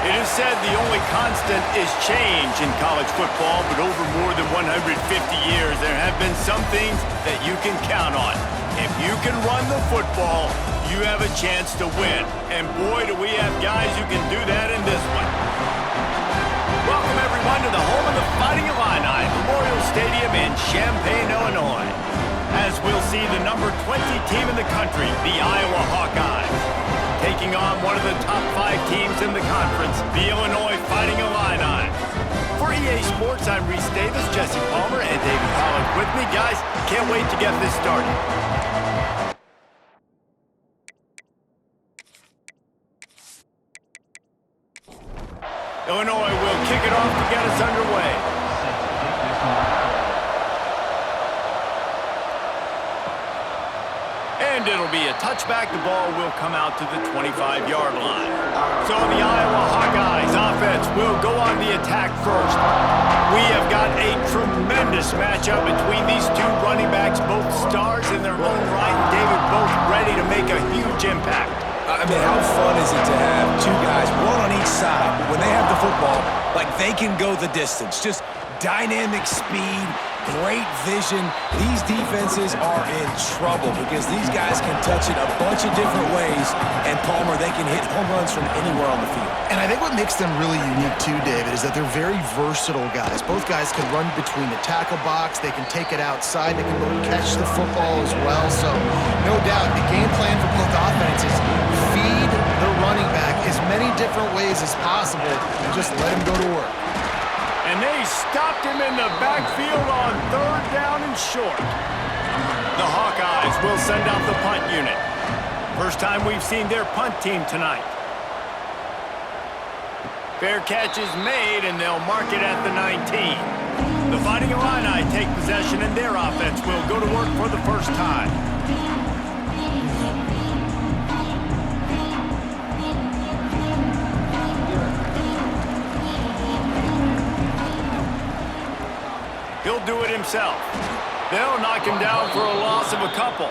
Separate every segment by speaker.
Speaker 1: It is said the only constant is change in college football, but over more than 150 years, there have been some things that you can count on. If you can run the football, you have a chance to win. And boy, do we have guys who can do that in this one. Welcome, everyone, to the home of the Fighting Illini, Memorial Stadium in Champaign, Illinois. As we'll see the number 20 team in the country, the Iowa Hawkeyes, taking on one of the top 5 teams in the conference, the Illinois Fighting Illini. For EA Sports, I'm Reese Davis, Jesse Palmer, and David Pollock with me. Guys, can't wait to get this started. Illinois will kick it off to get us underway. And it'll be a touchback. The ball will come out to the 25-yard line. So the Iowa Hawkeyes offense will go on the attack first. We have got a tremendous matchup between these two running backs, both stars in their own right, and David, both ready to make a huge impact.
Speaker 2: I mean, how fun is it to have two guys, one on each side, when they have the football, like they can go the distance. Just dynamic speed, great vision. These defenses are in trouble because these guys can touch it a bunch of different ways, and Palmer, they can hit home runs from anywhere on the field.
Speaker 3: And I think what makes them really unique too, David, is that they're very versatile guys. Both guys can run between the tackle box, they can take it outside, they can both catch the football as well. So no doubt the game plan for both offenses, feed the running back as many different ways as possible and just let him go to work.
Speaker 1: And they stopped him in the backfield on 3rd down and short. The Hawkeyes will send out the punt unit. First time we've seen their punt team tonight. Fair catch is made, and they'll mark it at the 19. The Fighting Illini take possession, and their offense will go to work for the first time. He'll do it himself. They'll knock him down for a loss of a couple.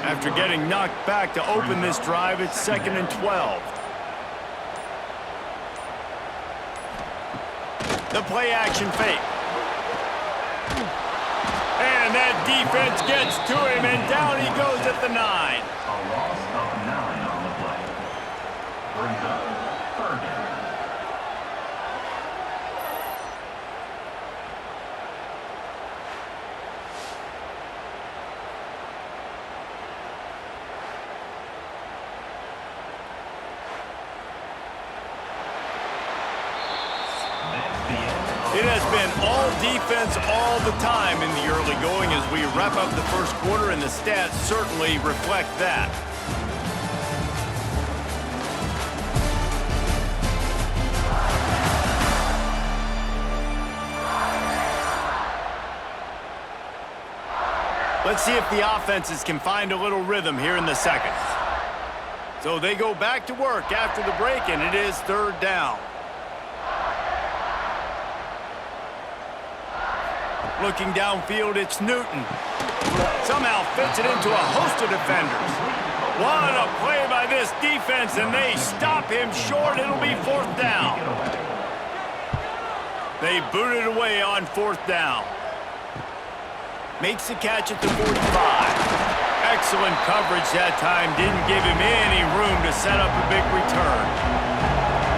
Speaker 1: After getting knocked back to open this drive, it's 2nd and 12. The play action fake. And that defense gets to him, and down he goes at the 9.
Speaker 4: A loss of 9 on the play. Brings up 3rd down.
Speaker 1: It has been all defense all the time in the early going as we wrap up the first quarter, and the stats certainly reflect that. Let's see if the offenses can find a little rhythm here in the second. So they go back to work after the break, and it is 3rd down. Looking downfield, it's Newton. Somehow fits it into a host of defenders. What a play by this defense, and they stop him short. It'll be 4th down. They boot it away on 4th down. Makes the catch at the 45. Excellent coverage that time. Didn't give him any room to set up a big return.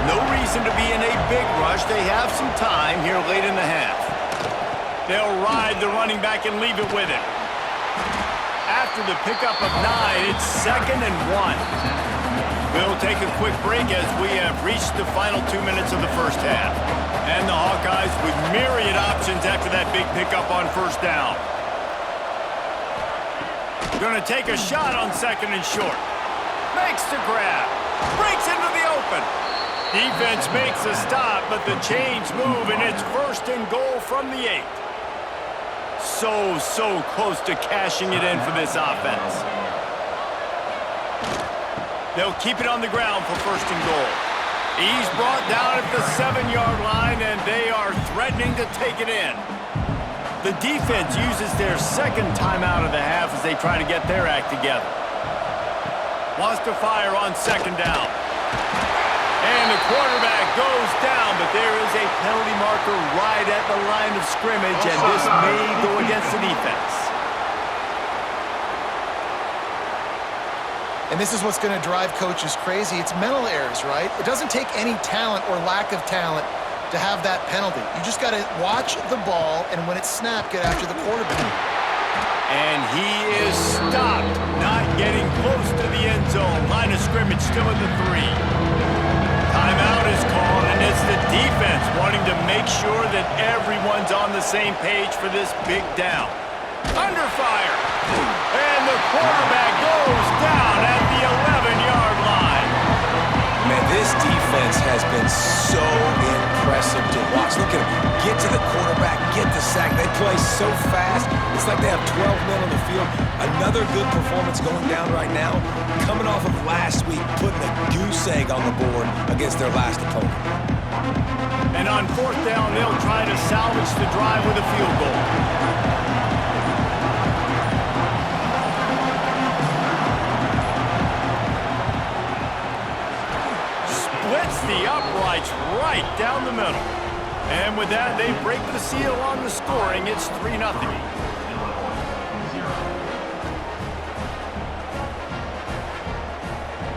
Speaker 1: No reason to be in a big rush. They have some time here late in the half. They'll ride the running back and leave it with him. After the pickup of 9, it's 2nd and 1. We'll take a quick break as we have reached the final 2 minutes of the first half. And the Hawkeyes with myriad options after that big pickup on 1st down. Gonna take a shot on 2nd and short. Makes the grab. Breaks into the open. Defense makes a stop, but the chains move, and it's 1st and goal from the 8. So close to cashing it in for this offense. They'll keep it on the ground for 1st and goal. He's brought down at the 7-yard line, and they are threatening to take it in. The defense uses their 2nd timeout of the half as they try to get their act together. Wants to fire on 2nd down. And the quarterback goes down, but there is a penalty marker right at the line of scrimmage, and this may go against the defense.
Speaker 3: And this is what's going to drive coaches crazy. It's mental errors, right? It doesn't take any talent or lack of talent to have that penalty. You just got to watch the ball, and when it's snapped, get after the quarterback.
Speaker 1: And he is stopped, not getting close to the end zone. Line of scrimmage still at the 3. Timeout is called, and it's the defense wanting to make sure that everyone's on the same page for this big down. Under fire. And the quarterback goes down at the 11-yard line.
Speaker 2: Man, this defense has been so impressive to watch. Look at them. Get to the quarterback, get the sack. They play so fast. It's like they have 12 men on the field. Another good performance going down right now. Coming off of last week, putting a goose egg on the board against their last opponent.
Speaker 1: And on 4th down, they'll try to salvage the drive with a field goal. The uprights right down the middle. And with that, they break the seal on the scoring. It's 3-0.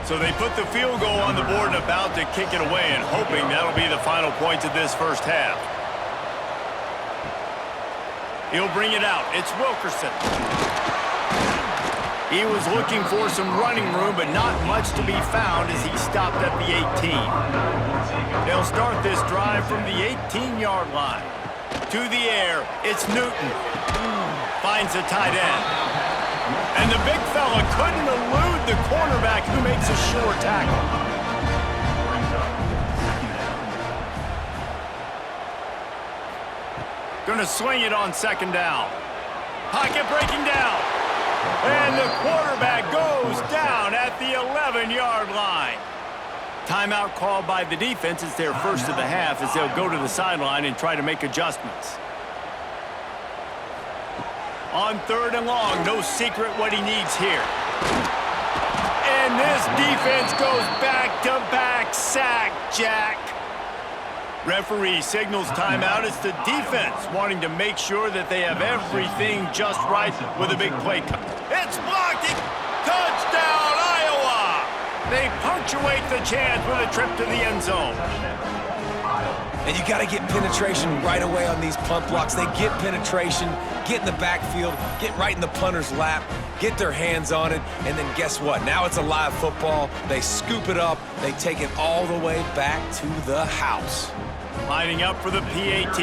Speaker 1: So they put the field goal on the board and about to kick it away, and hoping that'll be the final points of this first half. He'll bring it out. It's Wilkerson. He was looking for some running room, but not much to be found as he stopped at the 18. They'll start this drive from the 18-yard line. To the air, it's Newton. Finds a tight end. And the big fella couldn't elude the cornerback who makes a sure tackle. Gonna swing it on 2nd down. Pocket breaking down. And the quarterback goes down at the 11-yard line. Timeout called by the defense. It's their first of the half as they'll go to the sideline and try to make adjustments. On 3rd and long, no secret what he needs here. And this defense goes back-to-back sack, Jack. Referee signals timeout. It's the defense wanting to make sure that they have everything just right with a big play. It's blocked. Touchdown, Iowa! They punctuate the chance with a trip to the end zone.
Speaker 2: And you got to get penetration right away on these punt blocks. They get penetration, get in the backfield, get right in the punter's lap, get their hands on it, and then guess what? Now it's a live football. They scoop it up. They take it all the way back to the house.
Speaker 1: Lining up for the PAT.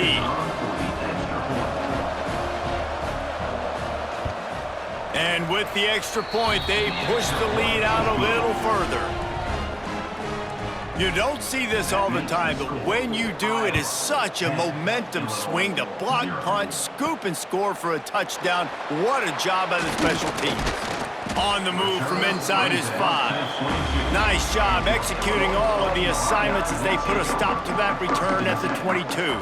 Speaker 1: And with the extra point, they push the lead out a little further. You don't see this all the time, but when you do, it is such a momentum swing to block, punt, scoop, and score for a touchdown. What a job by the special teams. On the move from inside his 5. Nice job executing all of the assignments as they put a stop to that return at the 22.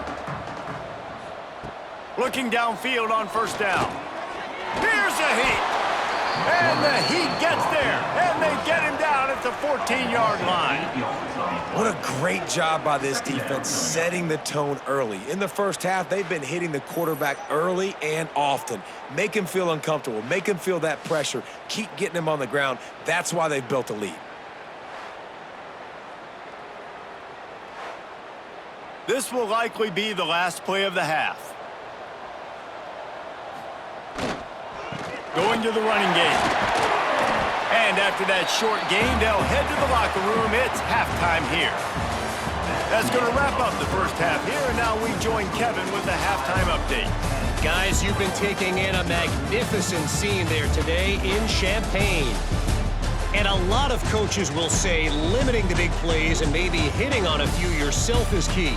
Speaker 1: Looking downfield on 1st down. Here's a heat. And the Heat gets there, and they get him down at the 14-yard line.
Speaker 2: What a great job by this defense setting the tone early. In the first half, they've been hitting the quarterback early and often. Make him feel uncomfortable. Make him feel that pressure. Keep getting him on the ground. That's why they've built a lead.
Speaker 1: This will likely be the last play of the half. Going to the running game. And after that short gain, they'll head to the locker room. It's halftime here. That's going to wrap up the first half here, and now we join Kevin with the halftime update.
Speaker 5: Guys, you've been taking in a magnificent scene there today in Champaign. And a lot of coaches will say limiting the big plays and maybe hitting on a few yourself is key.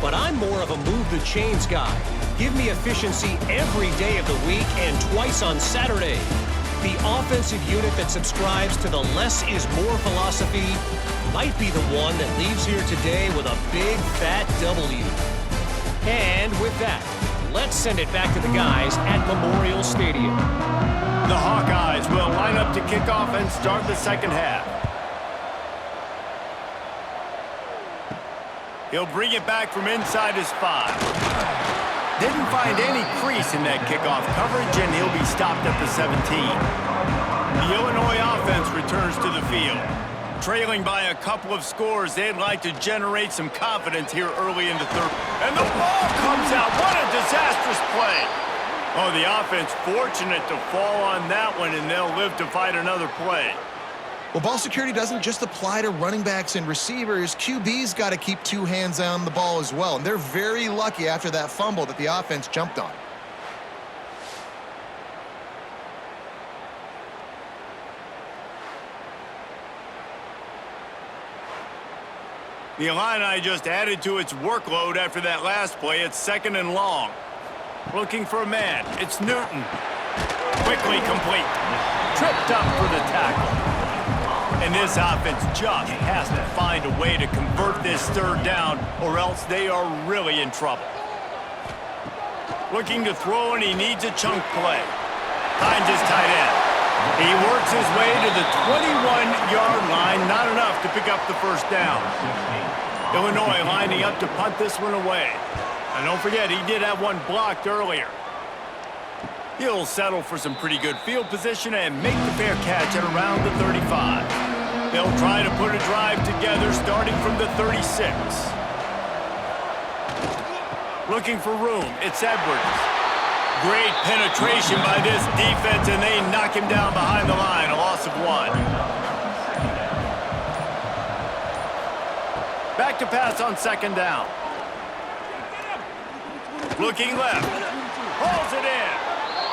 Speaker 5: But I'm more of a move the chains guy. Give me efficiency every day of the week and twice on Saturday. The offensive unit that subscribes to the less is more philosophy might be the one that leaves here today with a big fat W. And with that, let's send it back to the guys at Memorial Stadium.
Speaker 1: The Hawkeyes will line up to kick off and start the second half. He'll bring it back from inside his 5. Didn't find any crease in that kickoff coverage, and he'll be stopped at the 17. The Illinois offense returns to the field. Trailing by a couple of scores, they'd like to generate some confidence here early in the third. And the ball comes out. What a disastrous play. Oh, the offense fortunate to fall on that one, and they'll live to fight another play.
Speaker 3: Well, ball security doesn't just apply to running backs and receivers. QB's got to keep 2 hands on the ball as well. And they're very lucky after that fumble that the offense jumped on.
Speaker 1: The Illini just added to its workload after that last play. It's 2nd and long. Looking for a man. It's Newton. Quickly complete. Tripped up for the tackle. And this offense just has to find a way to convert this 3rd down, or else they are really in trouble. Looking to throw, and he needs a chunk play. Finds his tight end. He works his way to the 21-yard line. Not enough to pick up the 1st down. Illinois lining up to punt this one away. And don't forget, he did have one blocked earlier. He'll settle for some pretty good field position and make the fair catch at around the 35. They'll try to put a drive together starting from the 36. Looking for room. It's Edwards. Great penetration by this defense, and they knock him down behind the line. A loss of 1. Back to pass on 2nd down. Looking left. Hauls it in.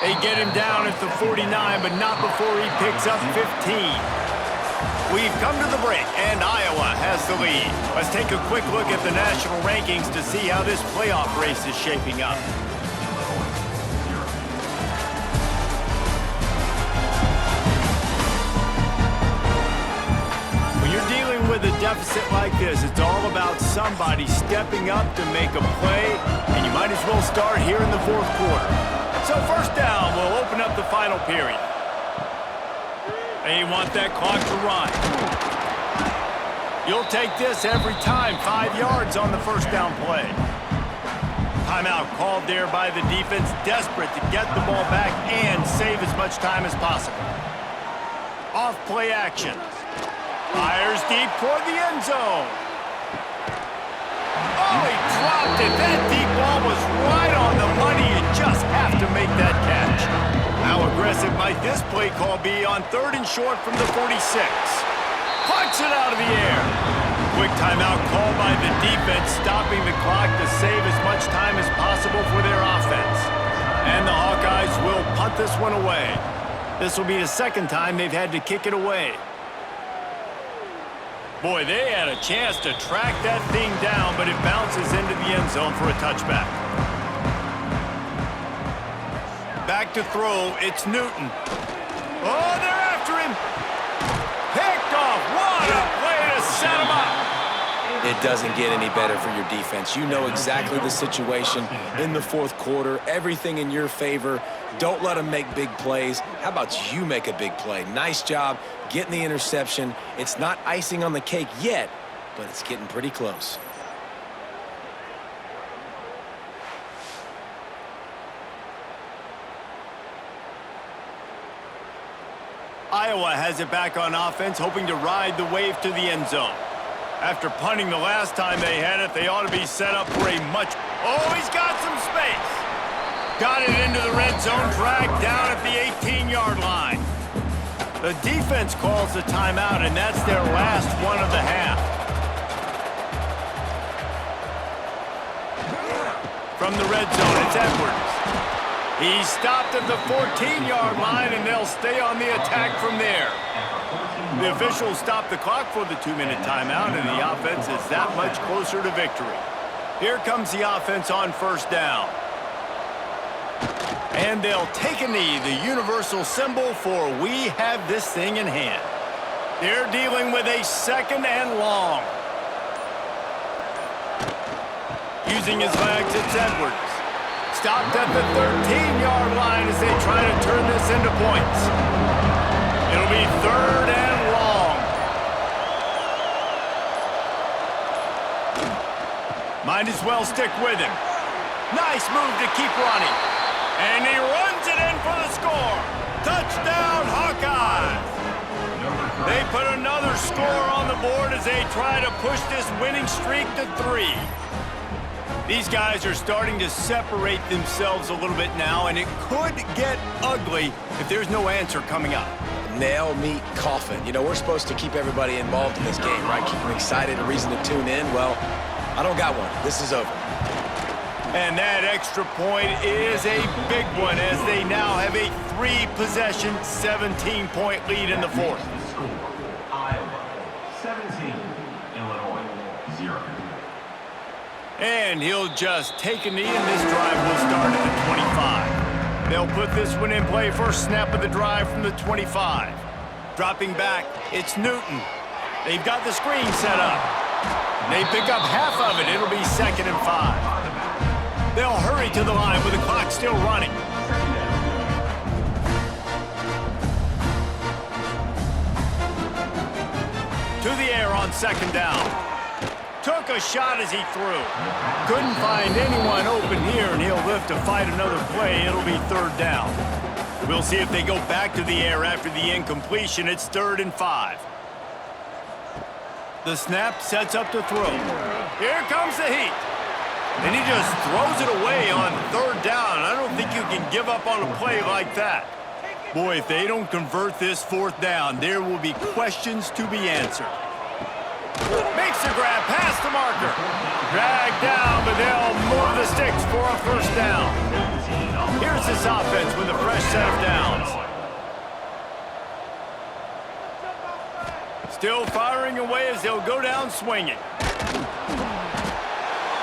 Speaker 1: They get him down at the 49, but not before he picks up 15. We've come to the break, and Iowa has the lead. Let's take a quick look at the national rankings to see how this playoff race is shaping up. When you're dealing with a deficit like this, it's all about somebody stepping up to make a play, and you might as well start here in the 4th quarter. So 1st down will open up the final period. They want that clock to run. You'll take this every time. 5 yards on the 1st down play. Timeout called there by the defense, desperate to get the ball back and save as much time as possible. Off play action. Fires deep toward the end zone. Oh, he dropped it. That deep ball was right on the money. You just have to make that catch. How aggressive might this play call be on 3rd and short from the 46? Punts it out of the air. Quick timeout call by the defense, stopping the clock to save as much time as possible for their offense. And the Hawkeyes will punt this one away. This will be the 2nd time they've had to kick it away. Boy, they had a chance to track that thing down, but it bounces into the end zone for a touchback. Back to throw, it's Newton. Oh, they're after him. Picked off. What a play to set him up.
Speaker 2: It doesn't get any better for your defense. You know exactly the situation in the 4th quarter. Everything in your favor. Don't let them make big plays. How about you make a big play? Nice job getting the interception. It's not icing on the cake yet, but it's getting pretty close.
Speaker 1: Iowa has it back on offense, hoping to ride the wave to the end zone. After punting the last time they had it, they ought to be set up for a much... Oh, he's got some space. Got it into the red zone, dragged down at the 18-yard line. The defense calls the timeout, and that's their last one of the half. From the red zone, it's Edwards. He's stopped at the 14-yard line, and they'll stay on the attack from there. The officials stop the clock for the 2-minute timeout, and the offense is that much closer to victory. Here comes the offense on 1st down. And they'll take a knee, the universal symbol for we have this thing in hand. They're dealing with a 2nd and long. Using his legs, it's Edwards. Stopped at the 13-yard line as they try to turn this into points. It'll be 3rd and long. Might as well stick with him. Nice move to keep running. And he runs it in for the score. Touchdown, Hawkeyes! They put another score on the board as they try to push this winning streak to 3. These guys are starting to separate themselves a little bit now, and it could get ugly if there's no answer coming up.
Speaker 2: Nail, meat, coffin. You know, we're supposed to keep everybody involved in this game, right? Keep them excited, a reason to tune in. Well, I don't got one. This is over.
Speaker 1: And that extra point is a big one as they now have a 3-possession, 17-point lead in the fourth.
Speaker 4: Score, Iowa 17, Illinois 0.
Speaker 1: And he'll just take a knee, and this drive will start at the 25. They'll put this one in play first snap of the drive from the 25. Dropping back, it's Newton. They've got the screen set up. They pick up half of it. It'll be 2nd and 5. They'll hurry to the line with the clock still running. To the air on 2nd down. Took a shot as he threw. Couldn't find anyone open here, and he'll live to fight another play. It'll be 3rd down. We'll see if they go back to the air after the incompletion. It's 3rd and 5. The snap sets up to throw. Here comes the heat. And he just throws it away on 3rd down. I don't think you can give up on a play like that. Boy, if they don't convert this 4th down, there will be questions to be answered. Makes the grab past the marker. Dragged down, but they'll move the sticks for a 1st down. Here's this offense with a fresh set of downs. Still firing away as they'll go down swinging.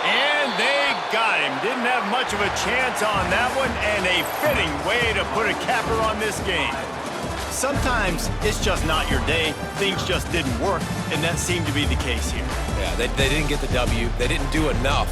Speaker 1: And they got him. Didn't have much of a chance on that one, and a fitting way to put a capper on this game. Sometimes it's just not your day. Things just didn't work, and that seemed to be the case here.
Speaker 2: Yeah, they didn't get the W. They didn't do enough.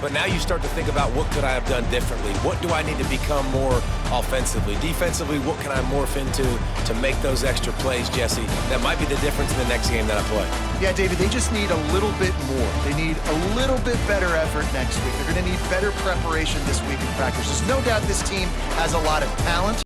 Speaker 2: But now you start to think about what could I have done differently? What do I need to become more offensively? Defensively, what can I morph into to make those extra plays, Jesse? That might be the difference in the next game that I play.
Speaker 3: Yeah, David, they just need a little bit more. They need a little bit better effort next week. They're going to need better preparation this week in practice. There's no doubt this team has a lot of talent.